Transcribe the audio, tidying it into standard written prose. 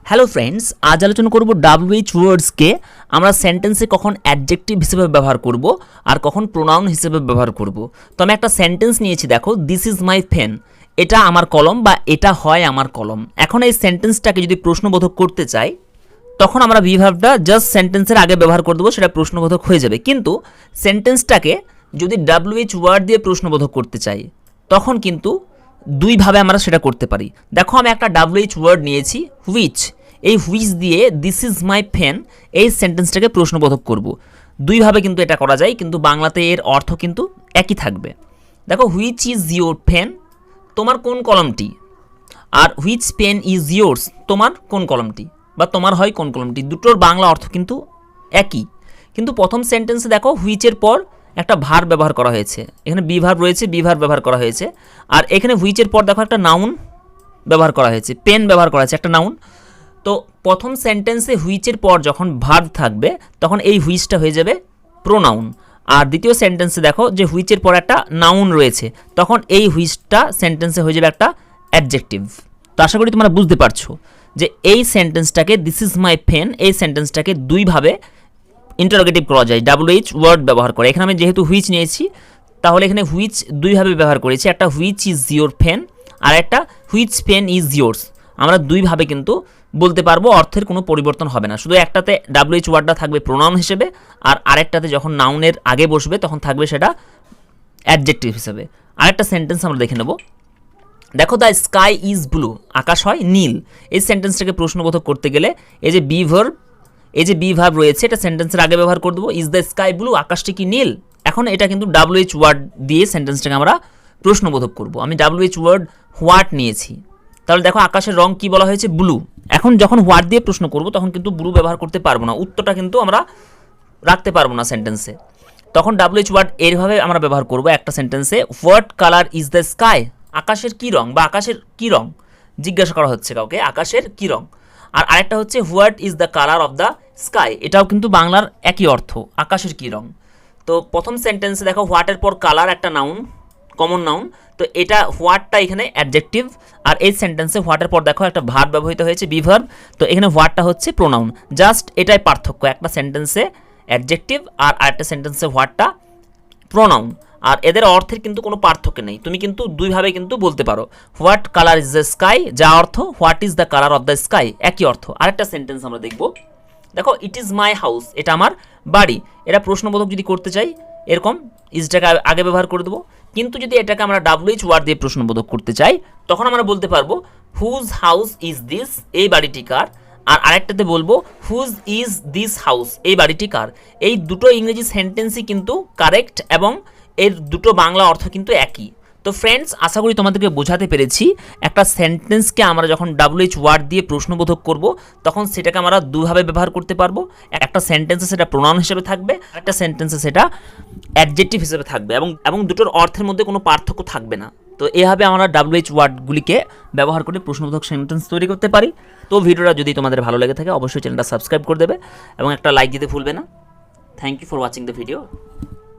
Hello friends, আজ আলোচনা করব WH ওয়ার্ডসকে আমরা সেন্টেন্সে কখন অ্যাডজেক্টিভ হিসেবে ব্যবহার করব আর কখন প্রোনাউন হিসেবে ব্যবহার করব। তো আমি একটা সেন্টেন্স নিয়েছি, দেখো, দিস ইজ মাই পেন, এটা আমার কলম বা এটা হয় আমার কলম। এখন এই সেন্টেন্সটাকে যদি প্রশ্নবোধক করতে চাই তখন আমরা বি ভার্বটা জাস্ট সেন্টেন্সের আগে ব্যবহার করে দেবো, সেটা প্রশ্নবোধক হয়ে যাবে। কিন্তু সেন্টেন্সটাকে যদি WH ওয়ার্ড দিয়ে প্রশ্নবোধক করতে চাই তখন কিন্তু দুইভাবে আমরা সেটা করতে পারি। দেখো, আমি একটা WH ওয়ার্ড নিয়েছি, হুইচ। এই হুইচ দিয়ে দিস ইজ মাই পেন এই সেন্টেন্সটাকে প্রশ্নবোধক করব। দুইভাবে কিন্তু এটা করা যায়, কিন্তু বাংলাতে এর অর্থ কিন্তু একই থাকবে। দেখো, হুইচ ইজ ইয়োর পেন, তোমার কোন কলমটি, আর হুইচ পেন ইজ ইয়োর্স, তোমার কোন কলমটি বা তোমার হয় কোন কলমটি, দুটোর বাংলা অর্থ কিন্তু একই। কিন্তু প্রথম সেন্টেন্সে দেখো হুইচের পর একটা ভার্ব ব্যবহার করা হয়েছে, এখানে বি ভার্ব রয়েছে, বি ভার্ব ব্যবহার করা হয়েছে। আর এখানে হুইচের পর দেখো একটা নাউন ব্যবহার করা হয়েছে, পেন ব্যবহার করা হয়েছে, একটা নাউন। তো প্রথম সেন্টেন্সে হুইচের পর যখন ভার্ব থাকবে তখন এই হুইচটা হয়ে যাবে প্রোনাউন। আর দ্বিতীয় সেন্টেন্সে দেখো যে হুইচের পর একটা নাউন রয়েছে, তখন এই হুইচটা সেন্টেন্সে হয়ে যাবে একটা অ্যাডজেক্টিভ। তো আশা করি তোমরা বুঝতে পারছো যে এই সেন্টেন্সটাকে দিস ইজ মাই পেন এই সেন্টেন্সটাকে দুইভাবে ইন্টারোগেটিভ করা যায় WH ওয়ার্ড ব্যবহার করে। এখানে আমি যেহেতু হুইচ নিয়েছি তাহলে এখানে হুইচ দুইভাবে ব্যবহার করেছি, একটা হুইচ ইজ ইয়োর পেন আর একটা হুইচ পেন ইজ ইয়োর্স। আমরা দুইভাবে কিন্তু বলতে পারবো, অর্থের কোনো পরিবর্তন হবে না। শুধু একটাতে WH ওয়ার্ডটা থাকবে প্রোনাউন হিসেবে আর আরেকটাতে যখন নাউনের আগে বসবে তখন থাকবে সেটা অ্যাডজেক্টিভ হিসেবে। আরেকটা সেন্টেন্স আমরা দেখে নেব। দেখো, দ্য স্কাই ইজ ব্লু, আকাশ হয় নীল। এই সেন্টেন্সটাকে প্রশ্নবোধক করতে গেলে এই যে বি ভার্ব রয়েছে এটা সেন্টেন্সের আগে ব্যবহার করে দেবো, ইজ দ্য স্কাই ব্লু, আকাশটি কি নীল। এখন এটা কিন্তু WH ওয়ার্ড দিয়ে সেন্টেন্সটাকে আমরা প্রশ্নবোধক করব। আমি WH ওয়ার্ড হোয়াট নিয়েছি, তাহলে দেখো আকাশের রং কি বলা হয়েছে, ব্লু। এখন যখন হোয়াট দিয়ে প্রশ্ন করব তখন কিন্তু ব্লু ব্যবহার করতে পারবো না, উত্তরটা কিন্তু আমরা রাখতে পারবো না সেন্টেন্সে। তখন WH ওয়ার্ড এইভাবে আমরা ব্যবহার করব একটা সেন্টেন্সে, what colour is the sky, আকাশের কি রং বা আকাশের কি রং জিজ্ঞাসা করা হচ্ছে কাউকে, আকাশের কি রং। আর আরেকটা হচ্ছে what is the colour of the sky, এটাও কিন্তু বাংলার একই অর্থ, আকাশের কি রং। তো প্রথম সেন্টেন্সে দেখো হোয়াটের পর কালার একটা নাউন, কমন নাউন, তো এটা হোয়াটটা এখানে অ্যাডজেক্টিভ। আর এই সেন্টেন্সে হোয়াটের পর দেখো একটা ভার্ব ব্যবহৃত হয়েছে, বি ভার্ব, তো এখানে হোয়াটটা হচ্ছে প্রোনাউন। জাস্ট এটাই পার্থক্য, একটা সেন্টেন্সে অ্যাডজেক্টিভ আর আরেকটা সেন্টেন্সে হোয়াটটা প্রোনাউন। আর এদের অর্থের কিন্তু কোনো পার্থক্য নেই, তুমি কিন্তু দুইভাবে কিন্তু বলতে পারো। What colour is the sky যা অর্থ, what is the colour of the sky একই অর্থ। আরেকটা সেন্টেন্স আমরা দেখব। দেখো, ইট ইজ মাই হাউস, এটা আমার বাড়ি। এটা প্রশ্নবোধক যদি করতে চাই এরকম ইজটাকে আগে ব্যবহার করে দেবো। কিন্তু যদি এটাকে আমরা WH ওয়ার্ড দিয়ে প্রশ্নবোধক করতে চাই তখন আমরা বলতে পারবো হুজ হাউস ইজ দিস, এই বাড়িটি কার। আর আরেকটাতে বলবো হুজ ইজ দিস হাউস, এই বাড়িটি কার। এই দুটো ইংরেজি সেন্টেন্সই কিন্তু কারেক্ট এবং এর দুটো বাংলা অর্থ কিন্তু একই। তো ফ্রেন্ডস, আশা করি তোমাদেরকে বোঝাতে পেরেছি একটা সেন্টেন্সকে আমরা যখন WH ওয়ার্ড দিয়ে প্রশ্নবোধক করব তখন সেটাকে আমরা দুভাবে ব্যবহার করতে পারবো। একটা সেন্টেন্সে সেটা প্রোনাউন হিসেবে থাকবে, একটা সেন্টেন্সে সেটা অ্যাডজেক্টিভ হিসেবে থাকবে, এবং দুটোর অর্থের মধ্যে কোনো পার্থক্য থাকবে না। তো এভাবে আমরা WH ওয়ার্ডগুলিকে ব্যবহার করে প্রশ্নবোধক সেন্টেন্স তৈরি করতে পারি। তো ভিডিওটা যদি তোমাদের ভালো লেগে থাকে অবশ্যই চ্যানেলটা সাবস্ক্রাইব করে দেবে এবং একটা লাইক দিতে ভুলবে না। Thank you for watching the video.